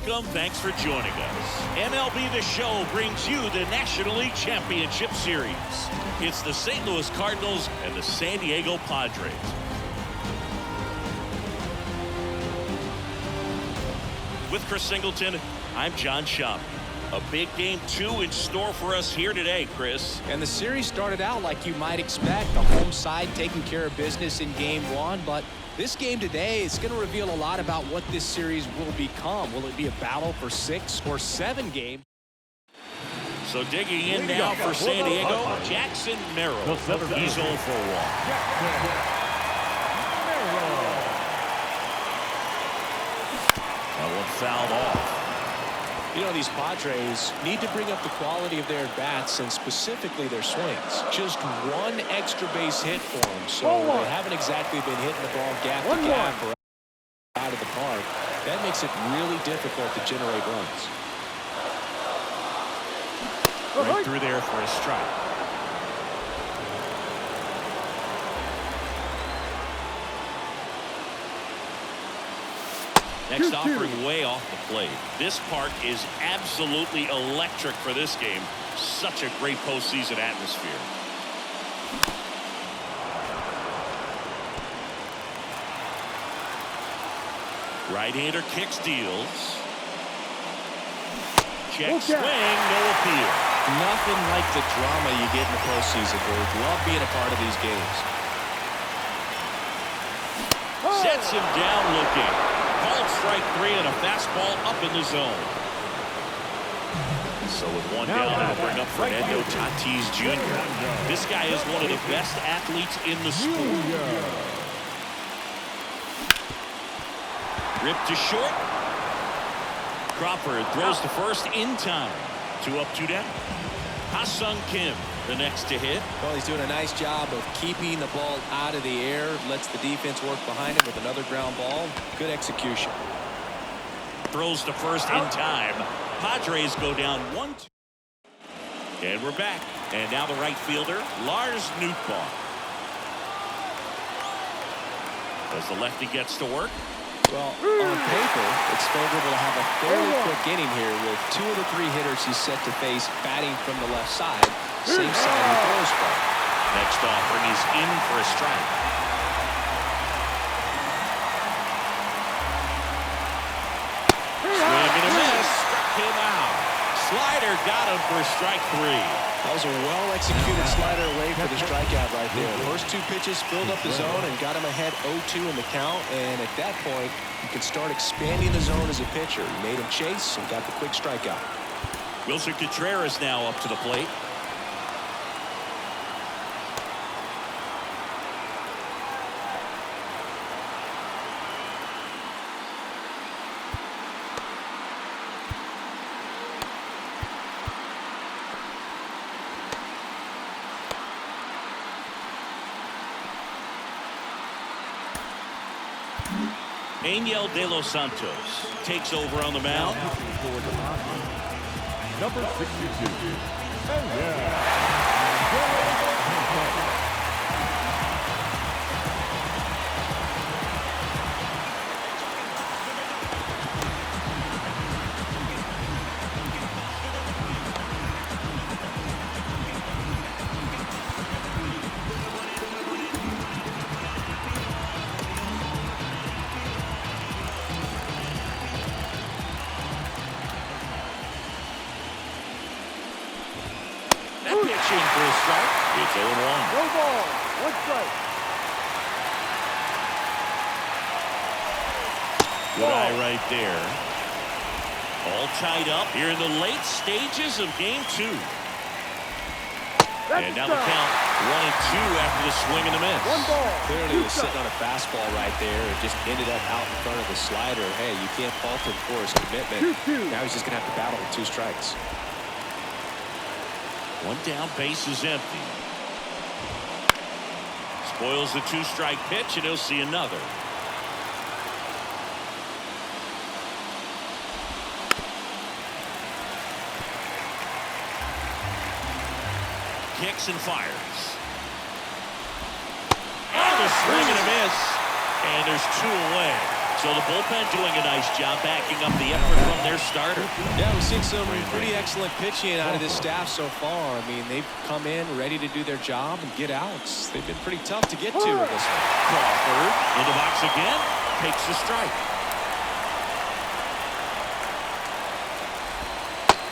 welcome. Thanks for joining us. MLB The Show brings you the National League Championship Series. It's the St. Louis Cardinals and the San Diego Padres. With Chris Singleton, I'm John Schaub. A big game 2 in store for us here today, Chris. And the series started out like you might expect. The home side taking care of business in game 1, but this game today is going to reveal a lot about what this series will become. Will it be a battle for 6 or 7 games? So digging in now for San Diego, Jackson Merrill. He's 0 for 1. That one fouled off. You know, these Padres need to bring up the quality of their at-bats and specifically their swings. Just one extra base hit for them, so they haven't exactly been hitting the ball gap to gap or out of the park. That makes it really difficult to generate runs. Right through there for a strike. Next offering way off the plate. This park is absolutely electric for this game. Such a great postseason atmosphere. Right-hander kicks, deals. Check swing, no appeal. Nothing like the drama you get in the postseason, Bert. Love being a part of these games. Sets him down looking. Called strike 3 and a fastball up in the zone. So with one down, it'll bring up Fernando Tatis Jr. This guy is one of the best athletes in the sport. Ripped to short. Crawford throws to first in time. 2 up, 2 down. Ha-Sung Kim, the next to hit. Well, he's doing a nice job of keeping the ball out of the air. Lets the defense work behind him with another ground ball. Good execution. Throws to first in time. Padres go down 1-2. And we're back. And now the right fielder, Lars Nootbaar. As the lefty gets to work. Well, on paper, it's favorable to have a fairly quick inning here with 2 of the 3 hitters he's set to face batting from the left side. Same side he throws from. Next offering, he's in for a strike. Swing and a miss. Struck him out. Slider got him for strike 3. That was a well-executed slider away for the strikeout right there. First 2 pitches filled up the zone and got him ahead 0-2 in the count. And at that point, you can start expanding the zone as a pitcher. He made him chase and got the quick strikeout. Wilson Contreras now up to the plate. Angel De Los Santos takes over on the mound. Number 62. Pitching for a strike. It's 0-1. No ball. 1 strike. Good eye right there. All tied up here in the late stages of game 2. And now the count 1-2 after the swing and the miss. 1 ball. Clearly he was sitting on a fastball right there and just ended up out in front of the slider. Hey, you can't fault him for his commitment. 2-2. Now he's just going to have to battle with 2 strikes. 1 down, base is empty. Spoils the 2-strike pitch, and he'll see another. Kicks and fires. And a swing and a miss. And there's 2 away. So the bullpen doing a nice job backing up the effort from their starter. Yeah, we've seen some pretty excellent pitching out of this staff so far. I mean, they've come in ready to do their job and get outs. They've been pretty tough to get to in this one. Crawford in the box again, takes a strike.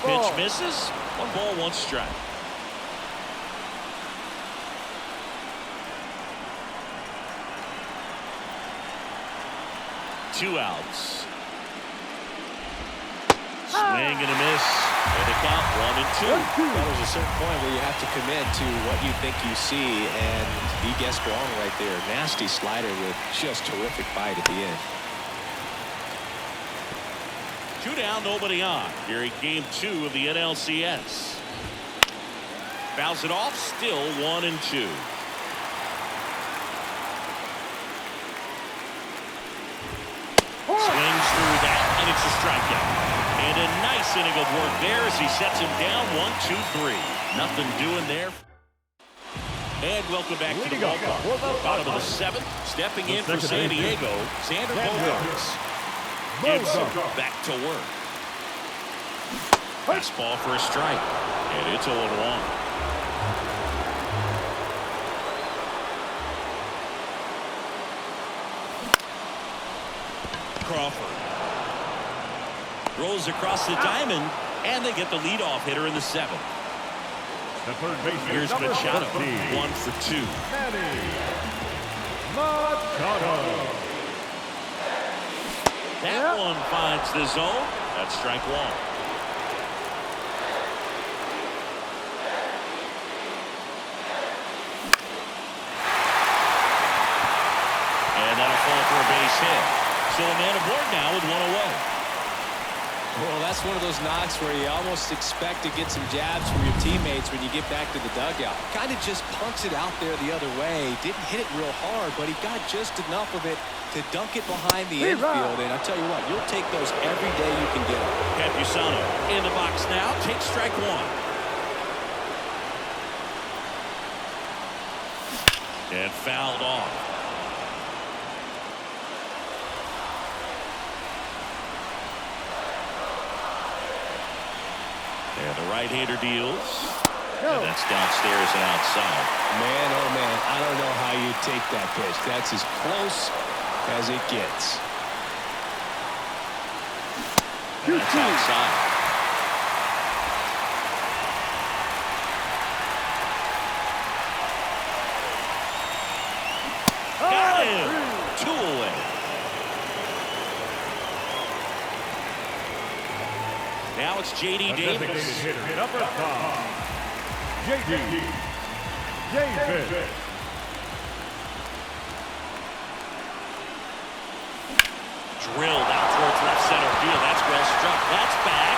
Pitch misses. 1 ball, 1 strike. Two outs. Swing and a miss. And the count 1-2. Well, there's a certain point where you have to commit to what you think you see, and he guessed wrong right there. Nasty slider with just terrific bite at the end. 2 down, nobody on. Here in game 2 of the NLCS. Fouls it off, still 1-2. Swings through that, and it's a strikeout. And a nice inning of work there as he sets him down 1-2-3. Nothing doing there. And welcome back to the ballpark. Bottom of the 7th, stepping in for San Diego, Xander Bogaerts. Gibson back to work. Fastball for a strike, and it's 0-1. Crawford rolls across the diamond, and they get the leadoff hitter in the 7th. The third baseman, Here's Machado, 14. 1 for 2. Machado. That one finds the zone. That's strike 1. And that'll fall for a base hit. So a man aboard now with 1 away. Well, that's one of those knocks where you almost expect to get some jabs from your teammates when you get back to the dugout. Kind of just punts it out there the other way. Didn't hit it real hard, but he got just enough of it to dunk it behind the infield. And I'll tell you what, you'll take those every day you can get them. Campusano in the box now, takes strike 1. And fouled off. And the right-hander deals. And that's downstairs and outside. Man, oh man, I don't know how you take that pitch. That's as close as it gets. And that's outside. Got him! 2 away. Now it's J.D. Davis. Designated hitter, number 5. J.D. Davis. Drilled out towards left center field. That's well struck. That's back.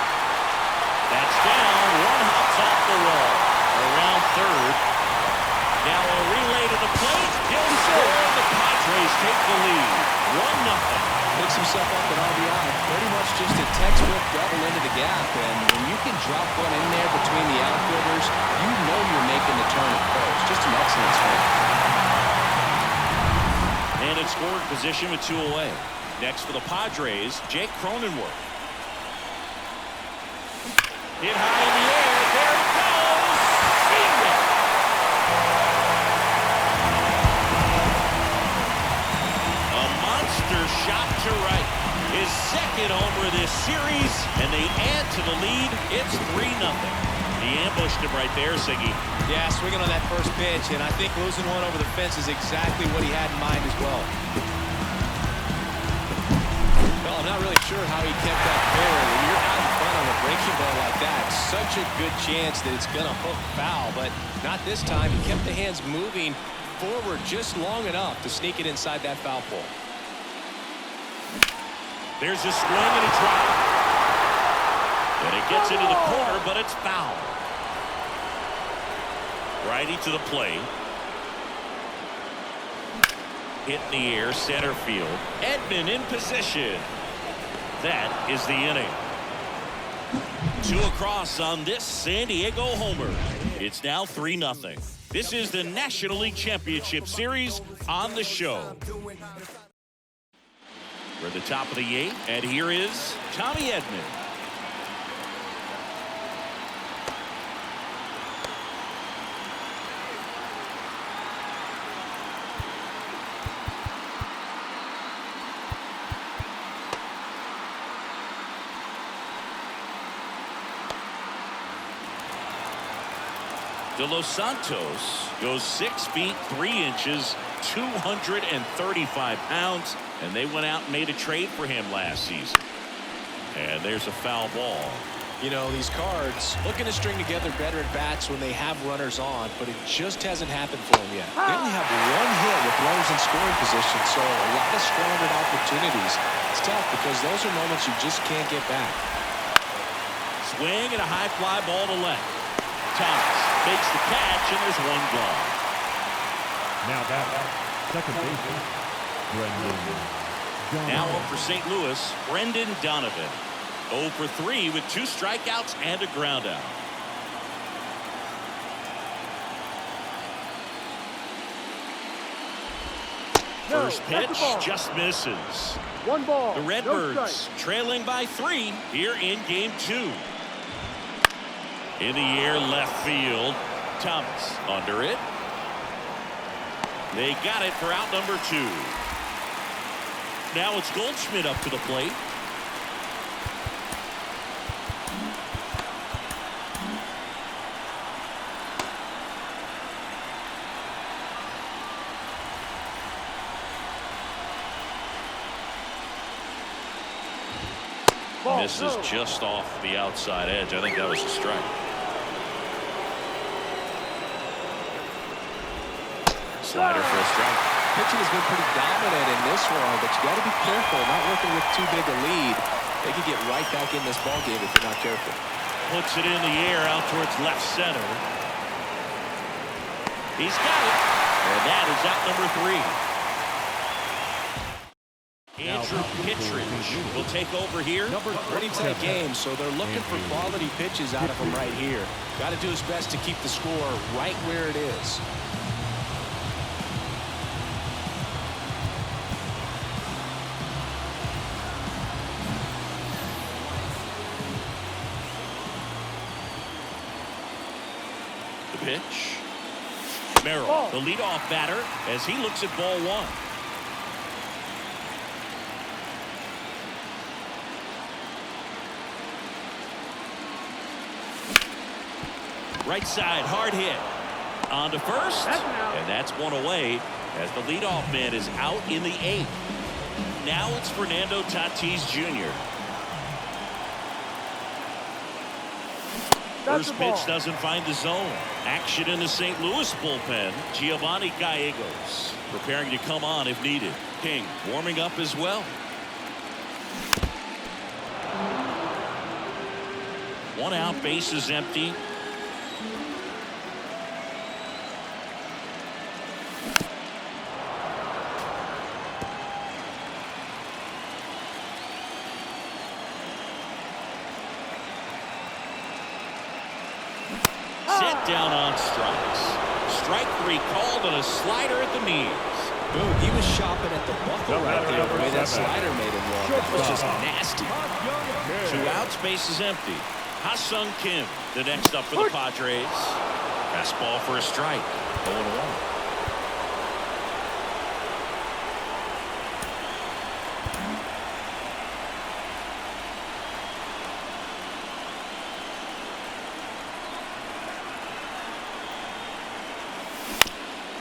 That's down. 1 hops off the wall. Around third. Now a relay to the plate. He'll score. The Padres take the lead. 1-0. Picks himself up an RBI. Pretty much just a textbook double into the gap. And when you can drop one in there between the outfielders, you know you're making the turn at first. Just an excellent swing. And in scoring position with 2 away. Next for the Padres, Jake Cronenworth. Hit high in the air. There it goes. Bingo. A monster shot to right. His 2nd homer of this series, and they add to the lead. It's 3-0. He ambushed him right there, Siggy. Yeah, swinging on that first pitch, and I think losing one over the fence is exactly what he had in mind as well. Well, I'm not really sure how he kept that fair. When you're out in front on a breaking ball like that, such a good chance that it's going to hook foul, but not this time. He kept the hands moving forward just long enough to sneak it inside that foul pole. There's a swing and a drop. And it gets into the corner, but it's foul. Righty to the plate. Hit in the air, center field. Edman in position. That is the inning. 2 across on this San Diego homer. It's now 3-0. This is the National League Championship Series on the show. We're at the top of the 8th, and here is Tommy Edman. De Los Santos goes 6 feet 3 inches, 235 pounds, and they went out and made a trade for him last season. And there's a foul ball. You know, these Cards looking to string together better at bats when they have runners on, but it just hasn't happened for them yet. They only have 1 hit with runners in scoring position, so a lot of squandered opportunities. It's tough because those are moments you just can't get back. Swing and a high fly ball to left. Thomas makes the catch, and there's 1 gone. Now back, second baseman, Brendan Donovan. Now up for St. Louis, Brendan Donovan. 0 for 3 with 2 strikeouts and a ground out. First pitch just misses. 1 ball. The Redbirds trailing by 3 here in game 2. In the air left field. Thomas under it. They got it for out number 2. Now it's Goldschmidt up to the plate. Misses just off the outside edge. I think that was a strike. Slider for a strike. Pitching has been pretty dominant in this one, but you got to be careful. Not working with too big a lead. They could get right back in this ball game if you're not careful. Puts it in the air out towards left center. He's got it. And that is out number 3. Andrew Kittredge will take over here. Pretty tight game, so they're looking for quality pitches out of him right here. Got to do his best to keep the score right where it is. The pitch. Merrill, the leadoff batter, as he looks at ball 1. Right side, hard hit. On to first, and that's 1 away as the leadoff man is out in the 8th. Now it's Fernando Tatis Jr. First pitch doesn't find the zone. Action in the St. Louis bullpen. Giovanni Gallegos preparing to come on if needed. King warming up as well. 1 out, base is empty. Set down on strikes. Strike 3 called on a slider at the knees. Boom, he was shopping at the buckle right there. The way that slider made him walk. That was just nasty. 2 outs, base is empty. Ha-Sung Kim, the next up for the Padres. Fastball for a strike. 0-1.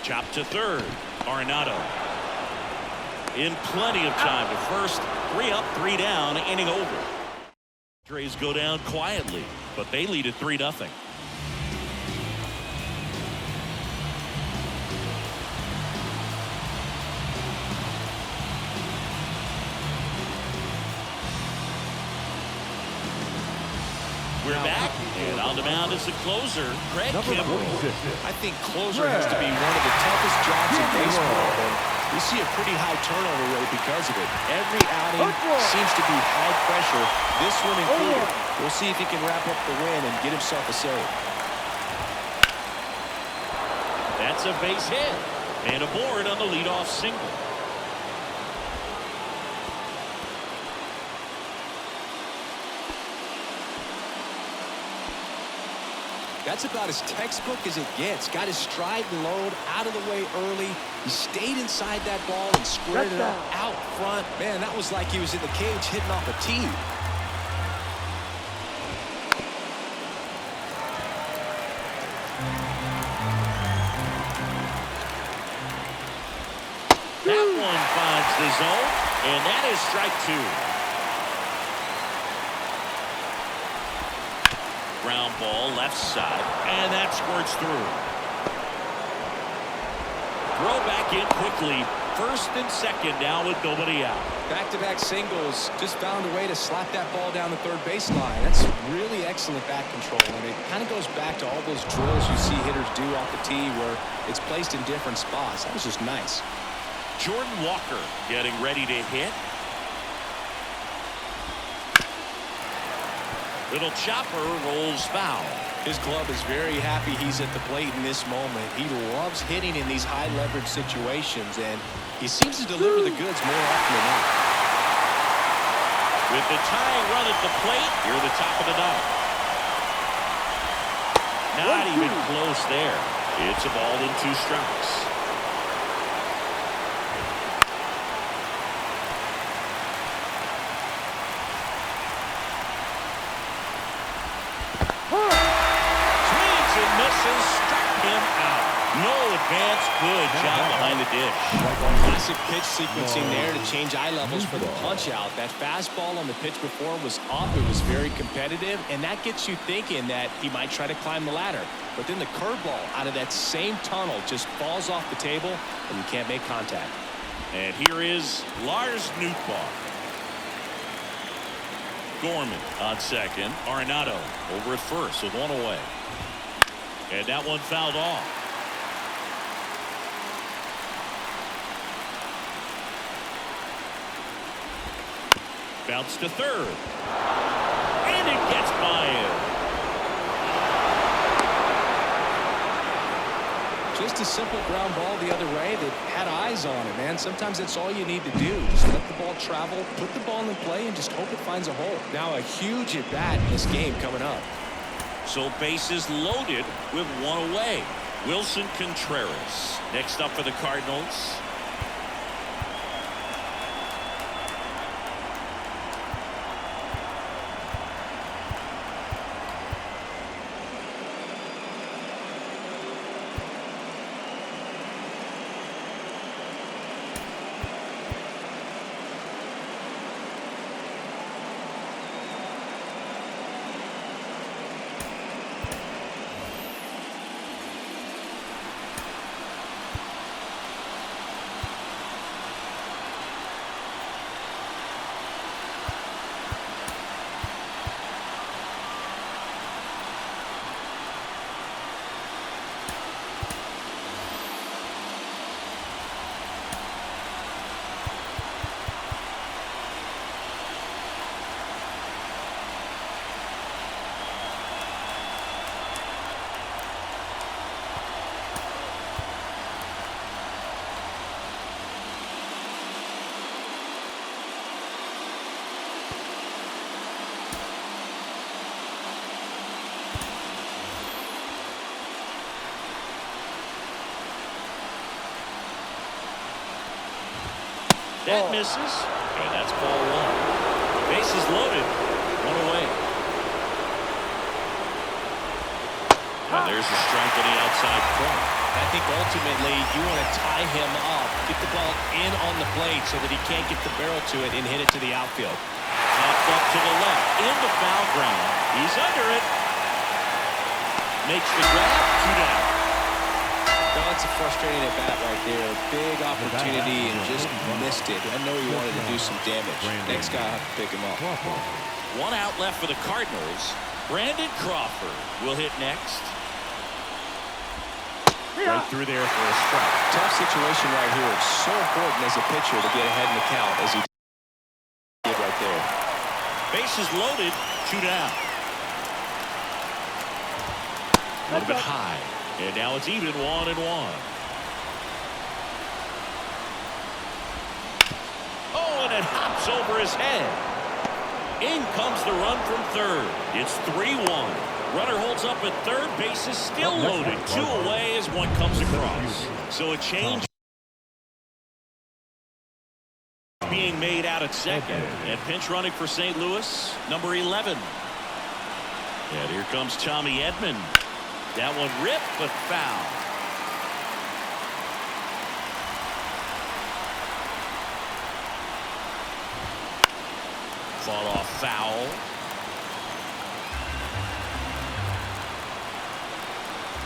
Chop to third. Arenado in plenty of time to first. 3 up, 3 down, inning over. Padres go down quietly, but they lead at 3-0. We're back, and on the mound is the closer, Craig Kimbrell. I think closer has to be one of the toughest jobs in baseball, and we see a pretty high turnover rate because of it. Every outing seems to be high pressure, this one included. We'll see if he can wrap up the win and get himself a save. That's a base hit, and aboard on the leadoff single. That's about as textbook as it gets. Got his stride and load out of the way early. He stayed inside that ball and squared it up out front. Man, that was like he was in the cage hitting off a tee. That one finds the zone, and that is strike 2. Ground ball left side, and that squirts through. Throw back in quickly. First and second now with nobody out. Back-to-back singles, just found a way to slap that ball down the third baseline. That's really excellent bat control, and it kind of goes back to all those drills you see hitters do off the tee where it's placed in different spots. That was just nice. Jordan Walker getting ready to hit. Little chopper rolls foul. His glove is very happy he's at the plate in this moment. He loves hitting in these high leverage situations, and he seems to deliver the goods more often than not. With the tying run at the plate, you're the top of the ninth. Not even close there. It's a ball and 2 strikes. Struck him out. No advance. Good job behind the dish. Classic pitch sequencing there to change eye levels for the punch out. That fastball on the pitch before was up. It was very competitive, and that gets you thinking that he might try to climb the ladder. But then the curveball out of that same tunnel just falls off the table, and you can't make contact. And here is Lars Nootbaar. Gorman on second. Arenado over at first with 1 away. And that one fouled off. Bounce to third. And it gets by him. Just a simple ground ball the other way that had eyes on it, man. Sometimes that's all you need to do. Just let the ball travel, put the ball in play, and just hope it finds a hole. Now a huge at-bat in this game coming up. So bases loaded with 1 away. Wilson Contreras next up for the Cardinals. That misses, and that's ball 1. Bases loaded, 1 away. And there's a strike on the outside corner. I think ultimately you want to tie him up, get the ball in on the plate so that he can't get the barrel to it and hit it to the outfield. Popped up to the left, in the foul ground. He's under it. Makes the grab, 2 down. That's a frustrating at bat right there. Big opportunity and just missed it. I know he wanted to do some damage. Next guy will have to pick him up. 1 out left for the Cardinals. Brandon Crawford will hit next. Right through there for a strike. Tough situation right here. It's so important as a pitcher to get ahead in the count as he did right there. Bases loaded, 2 down. A little bit high. And now it's even 1-1. Oh, and it hops over his head. In comes the run from third. It's 3-1. Runner holds up at third. Base is still loaded. 2 away as one comes across. So a change being made out at second. And pinch running for St. Louis, number 11. And here comes Tommy Edman. That one ripped, but foul. Fought off foul.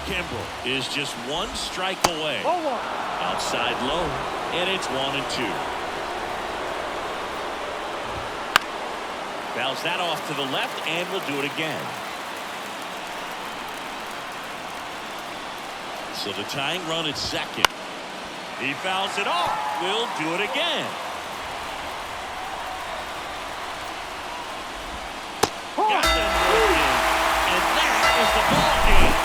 Kimbrel is just 1 strike away. Outside low, and it's 1-2. Fouls that off to the left, and will do it again. So the tying run at second. He fouls it off. Will do it again. Got them working. And that is the ball game.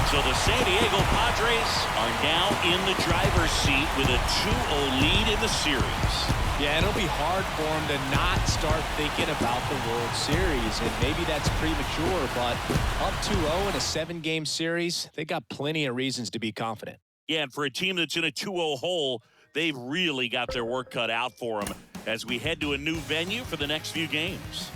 So the San Diego Padres are now in the driver's seat with a 2-0 lead in the series. Yeah, it'll be hard for them to not start thinking about the World Series, and maybe that's premature, but up 2-0 in a 7-game series, they got plenty of reasons to be confident. Yeah, and for a team that's in a 2-0 hole, they've really got their work cut out for them as we head to a new venue for the next few games.